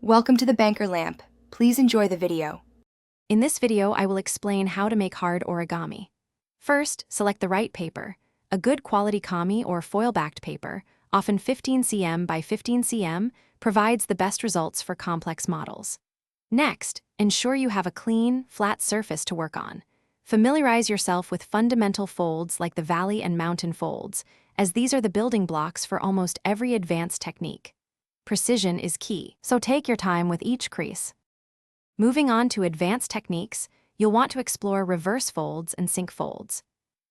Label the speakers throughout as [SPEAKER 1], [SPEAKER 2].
[SPEAKER 1] Welcome to the Banker Lamp. Please enjoy the video.
[SPEAKER 2] In this video, I will explain how to make hard origami. First, select the right paper. A good quality kami or foil-backed paper, often 15 cm by 15 cm, provides the best results for complex models. Next, ensure you have a clean, flat surface to work on. Familiarize yourself with fundamental folds like the valley and mountain folds, as these are the building blocks for almost every advanced technique. Precision is key, so take your time with each crease. Moving on to advanced techniques, you'll want to explore reverse folds and sink folds.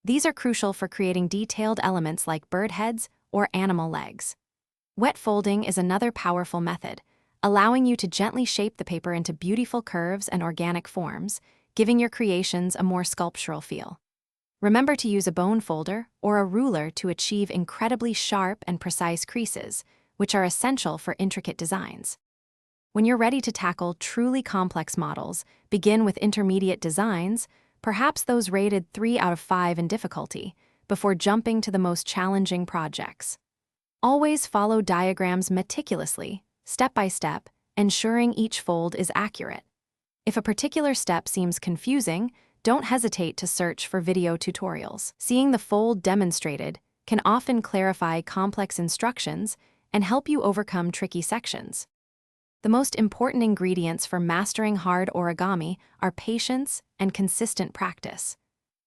[SPEAKER 2] These are crucial for creating detailed elements like bird heads or animal legs. Wet folding is another powerful method, allowing you to gently shape the paper into beautiful curves and organic forms, giving your creations a more sculptural feel. Remember to use a bone folder or a ruler to achieve incredibly sharp and precise creases, which are essential for intricate designs. When you're ready to tackle truly complex models, begin with intermediate designs, perhaps those rated 3 out of 5 in difficulty, before jumping to the most challenging projects. Always follow diagrams meticulously, step by step, ensuring each fold is accurate. If a particular step seems confusing, don't hesitate to search for video tutorials. Seeing the fold demonstrated can often clarify complex instructions and help you overcome tricky sections. The most important ingredients for mastering hard origami are patience and consistent practice.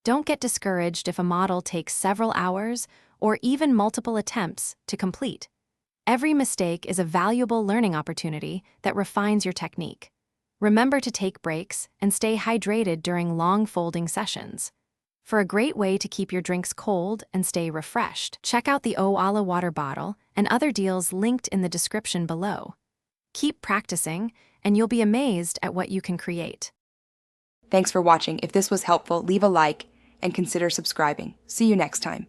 [SPEAKER 2] Don't get discouraged if a model takes several hours or even multiple attempts to complete. Every mistake is a valuable learning opportunity that refines your technique. Remember to take breaks and stay hydrated during long folding sessions. For a great way to keep your drinks cold and stay refreshed, check out the Oala water bottle and other deals linked in the description below. Keep practicing, and you'll be amazed at what you can create.
[SPEAKER 1] Thanks for watching. If this was helpful, leave a like and consider subscribing. See you next time.